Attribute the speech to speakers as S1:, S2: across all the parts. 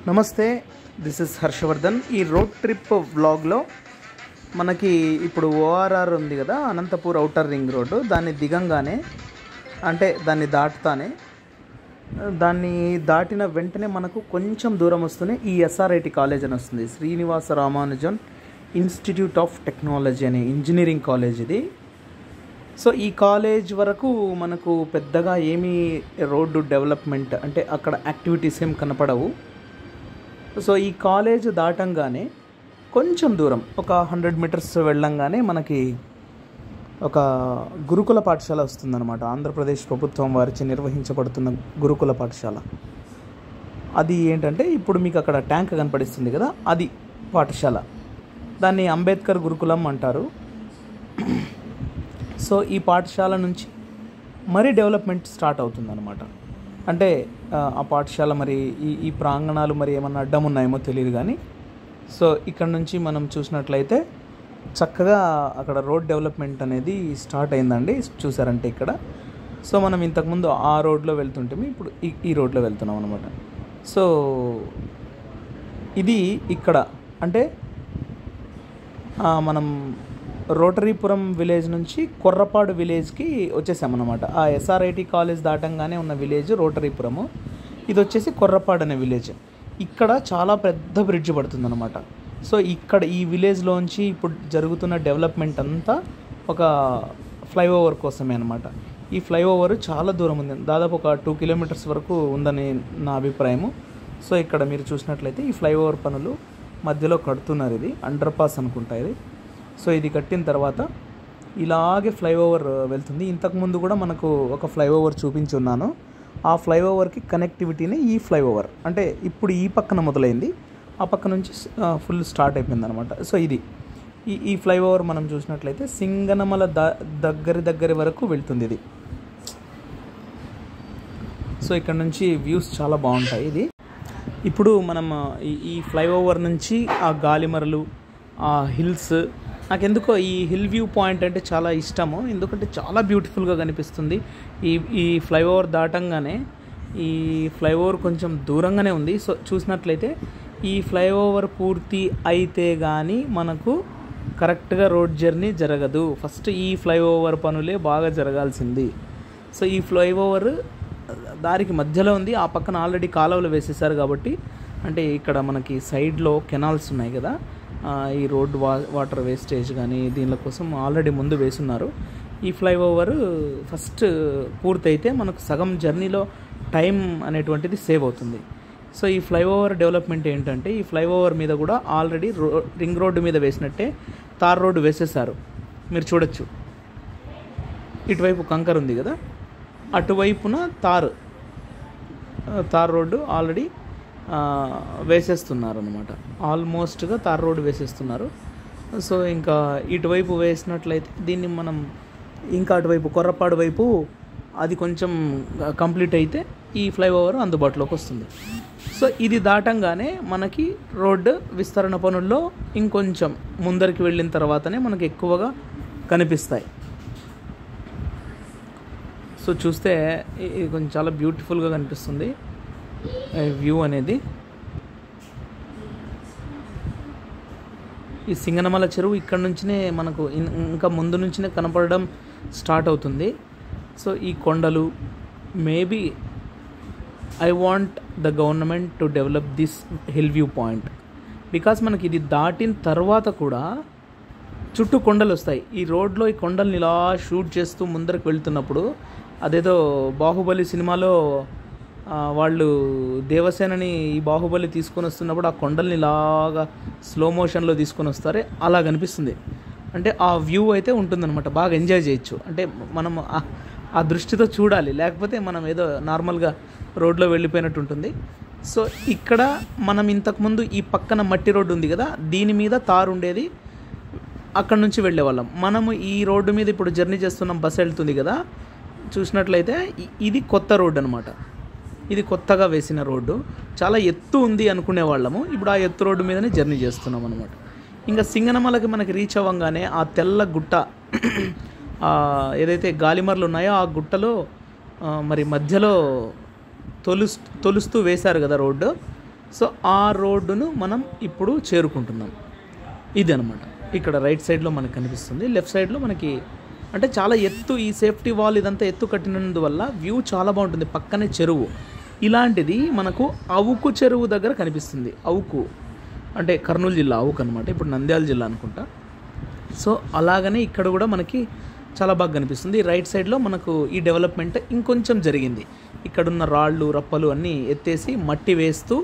S1: నమస్తే, this is Harshavardhan. ఈ road trip వ్లాగ్లో మనకి ఇప్పుడు ఓఆర్ఆర్ ఉంది కదా, అనంతపూర్ ఔటర్ రింగ్ రోడ్డు. దాన్ని దిగంగానే అంటే దాన్ని దాటుతానే, దాన్ని దాటిన వెంటనే మనకు కొంచెం దూరం వస్తూనే ఈ ఎస్ఆర్ఐటి కాలేజ్ అని వస్తుంది. Srinivasa Ramanujan institute of technology అనే ఇంజనీరింగ్ కాలేజ్ ఇది. సో ఈ కాలేజ్ వరకు మనకు పెద్దగా ఏమీ రోడ్డు డెవలప్మెంట్ అంటే అక్కడ యాక్టివిటీస్ ఏం కనపడవు. సో ఈ కాలేజ్ దాటంగానే కొంచెం దూరం ఒక 100 మీటర్స్ వెళ్ళంగానే మనకి ఒక గురుకుల పాఠశాల వస్తుందన్నమాట. ఆంధ్రప్రదేశ్ ప్రభుత్వం వారిచే నిర్వహించబడుతున్న గురుకుల పాఠశాల. అది ఏంటంటే ఇప్పుడు మీకు అక్కడ ట్యాంక్ కనపడిస్తుంది కదా, అది పాఠశాల. దాన్ని అంబేద్కర్ గురుకులం అంటారు. సో ఈ పాఠశాల నుంచి మరీ డెవలప్మెంట్ స్టార్ట్ అవుతుందన్నమాట. అంటే ఆ పాఠశాల మరి ఈ ప్రాంగణాలు మరి ఏమన్నా అడ్డం ఉన్నాయేమో తెలియదు కానీ, సో ఇక్కడ నుంచి మనం చూసినట్లయితే చక్కగా అక్కడ రోడ్ డెవలప్మెంట్ అనేది స్టార్ట్ అయిందండి. చూసారంటే ఇక్కడ. సో మనం ఇంతకుముందు ఆ రోడ్లో వెళ్తుంటే ఇప్పుడు ఈ రోడ్లో వెళ్తున్నాం అనమాట. సో ఇది ఇక్కడ అంటే మనం రోటరీపురం విలేజ్ నుంచి కొర్రపాడు విలేజ్కి వచ్చేసామన్నమాట. ఆ ఎస్ఆర్ఐటి కాలేజ్ దాటంగానే ఉన్న విలేజ్ రోటరీపురము. ఇది వచ్చేసి కొర్రపాడు అనే విలేజ్. ఇక్కడ చాలా పెద్ద బ్రిడ్జ్ పడుతుందన్నమాట. సో ఇక్కడ ఈ విలేజ్లోంచి ఇప్పుడు జరుగుతున్న డెవలప్మెంట్ అంతా ఒక ఫ్లైఓవర్ కోసమే అనమాట. ఈ ఫ్లైఓవర్ చాలా దూరం ఉంది, దాదాపు ఒక 2 కిలోమీటర్స్ వరకు ఉందని నా అభిప్రాయము. సో ఇక్కడ మీరు చూసినట్లయితే ఈ ఫ్లైఓవర్ పనులు మధ్యలో కడుతున్నారు. ఇది అండర్ పాస్ అనుకుంటా ఇది. సో ఇది కట్టిన తర్వాత ఇలాగే ఫ్లైఓవర్ వెళ్తుంది. ఇంతకుముందు కూడా మనకు ఒక ఫ్లైఓవర్ చూపించి ఉన్నాను. ఆ ఫ్లైఓవర్కి కనెక్టివిటీని ఈ ఫ్లైఓవర్ అంటే ఇప్పుడు ఈ పక్కన మొదలైంది, ఆ పక్క నుంచి ఫుల్ స్టార్ట్ అయిపోయింది అనమాట. సో ఇది ఈ ఫ్లైఓవర్ మనం చూసినట్లయితే సింగనమల దగ్గర వరకు వెళ్తుంది ఇది. సో ఇక్కడ నుంచి వ్యూస్ చాలా బాగుంటాయి. ఇది ఇప్పుడు మనం ఈ ఫ్లైఓవర్ నుంచి ఆ గాలిమరలు, ఆ హిల్స్, నాకెందుకో ఈ హిల్ వ్యూ పాయింట్ అంటే చాలా ఇష్టము. ఎందుకంటే చాలా బ్యూటిఫుల్గా కనిపిస్తుంది. ఈ ఫ్లైఓవర్ దాటంగానే ఈ ఫ్లైఓవర్ కొంచెం దూరంగానే ఉంది. సో చూసినట్లయితే ఈ ఫ్లైఓవర్ పూర్తి అయితే కానీ మనకు కరెక్ట్గా రోడ్ జర్నీ జరగదు. ఫస్ట్ ఈ ఫ్లైఓవర్ పనులే బాగా జరగాల్సింది. సో ఈ ఫ్లైఓవర్ దారికి మధ్యలో ఉంది. ఆ పక్కన ఆల్రెడీ కాలువలు వేసేసారు కాబట్టి, అంటే ఇక్కడ మనకి సైడ్లో కెనాల్స్ ఉన్నాయి కదా, ఈ రోడ్ వాటర్ వేస్టేజ్ కానీ దీనిల కోసం ఆల్రెడీ ముందు వేసున్నారు. ఈ ఫ్లైఓవర్ ఫస్ట్ పూర్తయితే మనకు సగం జర్నీలో టైం అనేటువంటిది సేవ్ అవుతుంది. సో ఈ ఫ్లైఓవర్ డెవలప్మెంట్ ఏంటంటే ఈ ఫ్లైఓవర్ మీద కూడా ఆల్రెడీ రింగ్ రోడ్డు మీద వేసినట్టే తార్ రోడ్డు వేసేసారు. మీరు చూడొచ్చు, ఇటువైపు కంకర్ ఉంది కదా, అటువైపున తార్ రోడ్డు ఆల్రెడీ వేసేస్తున్నారు అనమాట. ఆల్మోస్ట్గా తార్ రోడ్డు వేసేస్తున్నారు. సో ఇంకా ఇటువైపు వేసినట్లయితే దీన్ని మనం ఇంకా అటువైపు కొర్రపాడు వైపు అది కొంచెం కంప్లీట్ అయితే ఈ ఫ్లైఓవర్ అందుబాటులోకి వస్తుంది. సో ఇది దాటంగానే మనకి రోడ్డు విస్తరణ పనుల్లో ఇంకొంచెం ముందరికి వెళ్ళిన తర్వాతనే మనకి ఎక్కువగా కనిపిస్తాయి. సో చూస్తే ఇది కొంచెం చాలా బ్యూటిఫుల్గా కనిపిస్తుంది వ్యూ అనేది. ఈ సింగనమల చెరువు ఇక్కడ నుంచినే మనకు ఇంకా ముందు నుంచినే కనపడడం స్టార్ట్ అవుతుంది. సో ఈ కొండలు maybe I want the government to develop this hill view point. Because మనకి ఇది దాటిన తర్వాత కూడా చుట్టూ కొండలు వస్తాయి. ఈ రోడ్లో ఈ కొండల్ని ఇలా షూట్ చేస్తూ ముందరకు వెళ్తున్నప్పుడు అదేదో బాహుబలి సినిమాలో వాళ్ళు దేవసేనని ఈ బాహుబలి తీసుకొని వస్తున్నప్పుడు ఆ కొండల్ని ఇలాగా స్లో మోషన్లో తీసుకొని వస్తారే, అలా కనిపిస్తుంది. అంటే ఆ వ్యూ అయితే ఉంటుందన్నమాట, బాగా ఎంజాయ్ చేయొచ్చు. అంటే మనం ఆ దృష్టితో చూడాలి, లేకపోతే మనం ఏదో నార్మల్గా రోడ్లో వెళ్ళిపోయినట్టు ఉంటుంది. సో ఇక్కడ మనం ఇంతకుముందు ఈ పక్కన మట్టి రోడ్డు ఉంది కదా, దీని మీద తారు ఉండేది, అక్కడ నుంచి వెళ్ళేవాళ్ళం. మనము ఈ రోడ్డు మీద ఇప్పుడు జర్నీ చేస్తున్నాం, బస్సు వెళ్తుంది కదా, చూసినట్లయితే ఇది కొత్త రోడ్డు అనమాట. ఇది కొత్తగా వేసిన రోడ్డు, చాలా ఎత్తు ఉంది అనుకునే వాళ్ళము. ఇప్పుడు ఆ ఎత్తు రోడ్డు మీదనే జర్నీ చేస్తున్నాం అనమాట. ఇంకా సింగనమలకి మనకి రీచ్ అవ్వగానే ఆ తెల్ల గుట్ట ఏదైతే గాలిమర్లు ఉన్నాయో ఆ గుట్టలో మరి మధ్యలో తొలుస్తూ వేశారు కదా రోడ్డు. సో ఆ రోడ్డును మనం ఇప్పుడు చేరుకుంటున్నాం. ఇది అనమాట. ఇక్కడ రైట్ సైడ్లో మనకు కనిపిస్తుంది. లెఫ్ట్ సైడ్లో మనకి అంటే చాలా ఎత్తు, ఈ సేఫ్టీ వాల్ ఇదంతా ఎత్తు కట్టినందువల్ల వ్యూ చాలా బాగుంటుంది. పక్కనే చెరువు. ఇలాంటిది మనకు అవుకు చెరువు దగ్గర కనిపిస్తుంది. అవుకు అంటే కర్నూలు జిల్లా అవుకు అనమాట, ఇప్పుడు నంద్యాల జిల్లా అనుకుంటా. సో అలాగనే ఇక్కడ కూడా మనకి చాలా బాగా కనిపిస్తుంది. రైట్ సైడ్లో మనకు ఈ డెవలప్మెంట్ ఇంకొంచెం జరిగింది. ఇక్కడున్న రాళ్ళు రప్పలు అన్నీ ఎత్తేసి మట్టి వేస్తూ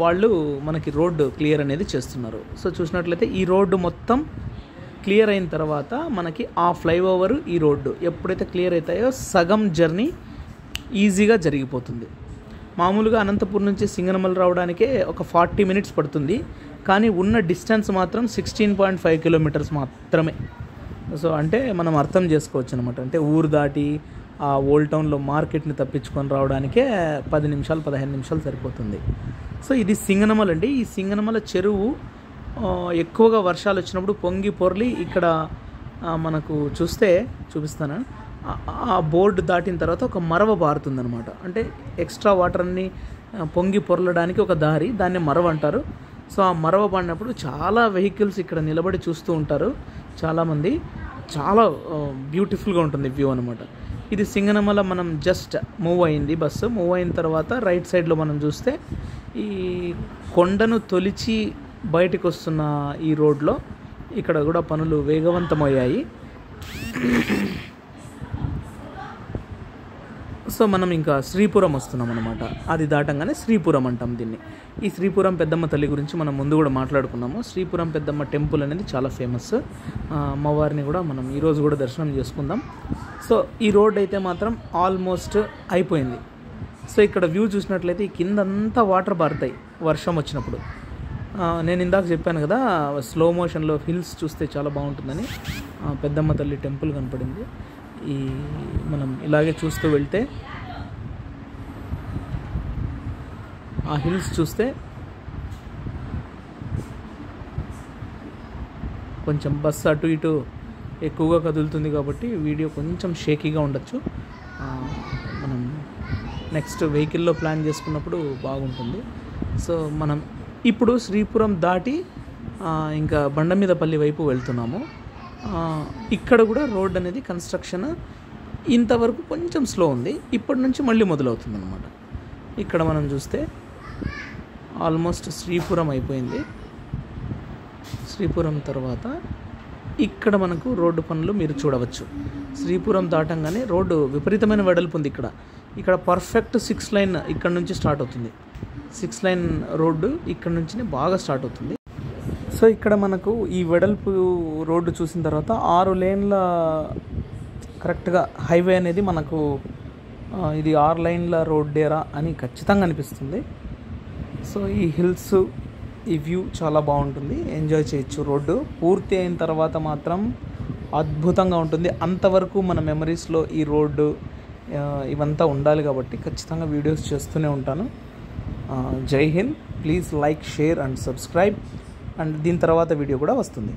S1: వాళ్ళు మనకి రోడ్డు క్లియర్ అనేది చేస్తున్నారు. సో చూసినట్లయితే ఈ రోడ్డు మొత్తం క్లియర్ అయిన తర్వాత మనకి ఆ ఫ్లైఓవర్, ఈ రోడ్డు ఎప్పుడైతే క్లియర్ అవుతాయో సగం జర్నీ ఈజీగా జరిగిపోతుంది. మామూలుగా అనంతపూర్ నుంచి సింగనమల రావడానికే ఒక 40 minutes పడుతుంది, కానీ ఉన్న డిస్టెన్స్ మాత్రం 16.5 kilometers మాత్రమే. సో అంటే మనం అర్థం చేసుకోవచ్చు అనమాట. అంటే ఊరు దాటి ఆ ఓల్డ్ టౌన్లో మార్కెట్ని తప్పించుకొని రావడానికే 10 నిమిషాలు 15 నిమిషాలు సరిపోతుంది. సో ఇది సింగనమల అండి. ఈ సింగనమల చెరువు ఎక్కువగా వర్షాలు వచ్చినప్పుడు పొంగి పొర్లి ఇక్కడ మనకు చూపిస్తాను. ఆ బోర్డు దాటిన తర్వాత ఒక మరవ బారుతుందనమాట. అంటే ఎక్స్ట్రా వాటర్ అన్ని పొంగి పొరలడానికి ఒక దారి, దాన్ని మరవ అంటారు. సో ఆ మరవ పడినప్పుడు చాలా వెహికల్స్ ఇక్కడ నిలబడి చూస్తూ ఉంటారు చాలామంది. చాలా బ్యూటిఫుల్గా ఉంటుంది వ్యూ అనమాట. ఇది సింగనమల మనం జస్ట్ మూవ్ అయింది, బస్సు మూవ్ అయిన తర్వాత రైట్ సైడ్లో మనం చూస్తే ఈ కొండను తొలిచి బయటకు వస్తున్న ఈ రోడ్లో ఇక్కడ కూడా పనులు వేగవంతమయ్యాయి. సో మనం ఇంకా శ్రీపురం వస్తున్నాం అనమాట. అది దాటంగానే శ్రీపురం అంటాం దీన్ని. ఈ శ్రీపురం పెద్దమ్మ తల్లి గురించి మనం ముందు కూడా మాట్లాడుకున్నాము. శ్రీపురం పెద్దమ్మ టెంపుల్ అనేది చాలా ఫేమస్. అమ్మవారిని కూడా మనం ఈరోజు కూడా దర్శనం చేసుకుందాం. సో ఈ రోడ్ అయితే మాత్రం ఆల్మోస్ట్ అయిపోయింది. సో ఇక్కడ వ్యూ చూసినట్లయితే ఈ కిందంతా వాటర్ బారుతాయి వర్షం వచ్చినప్పుడు. నేను ఇందాక చెప్పాను కదా, స్లో మోషన్లో హిల్స్ చూస్తే చాలా బాగుంటుందని. పెద్దమ్మ తల్లి టెంపుల్ కనపడింది. ఈ మనం ఇలాగే చూస్తూ వెళ్తే ఆ హిల్స్ చూస్తే కొంచెం బస్సు అటు ఇటు ఎక్కువగా కదులుతుంది కాబట్టి వీడియో కొంచెం షేకీగా ఉండొచ్చు. మనం నెక్స్ట్ వెహికల్లో ప్లాన్ చేసుకున్నప్పుడు బాగుంటుంది. సో మనం ఇప్పుడు శ్రీపురం దాటి ఇంకా బండమీదపల్లి వైపు వెళ్తున్నాము. ఇక్కడ కూడా రోడ్ అనేది కన్స్ట్రక్షన్ ఇంతవరకు కొంచెం స్లో ఉంది. ఇప్పటి నుంచి మళ్ళీ మొదలవుతుంది అన్నమాట. ఇక్కడ మనం చూస్తే ఆల్మోస్ట్ శ్రీపురం అయిపోయింది. శ్రీపురం తర్వాత ఇక్కడ మనకు రోడ్డు పనులు మీరు చూడవచ్చు. శ్రీపురం దాటంగానే రోడ్డు విపరీతమైన వెడల్పు ఉంది. ఇక్కడ పర్ఫెక్ట్ 6 lane ఇక్కడ నుంచి స్టార్ట్ అవుతుంది. 6 lane రోడ్డు ఇక్కడ నుంచి బాగా స్టార్ట్ అవుతుంది. సో ఇక్కడ మనకు ఈ వెడల్పు రోడ్డు చూసిన తర్వాత 6 laneల కరెక్ట్గా హైవే అనేది మనకు ఇది 6 laneల రోడ్డేరా అని ఖచ్చితంగా అనిపిస్తుంది. సో ఈ హిల్స్, ఈ వ్యూ చాలా బాగుంటుంది, ఎంజాయ్ చేయొచ్చు. రోడ్డు పూర్తి అయిన తర్వాత మాత్రం అద్భుతంగా ఉంటుంది. అంతవరకు మన మెమరీస్లో ఈ రోడ్డు ఇవంతా ఉండాలి కాబట్టి ఖచ్చితంగా వీడియోస్ చేస్తూనే ఉంటాను. జై Hind. Please like, share and subscribe. And దీని తర్వాత వీడియో కూడా వస్తుంది.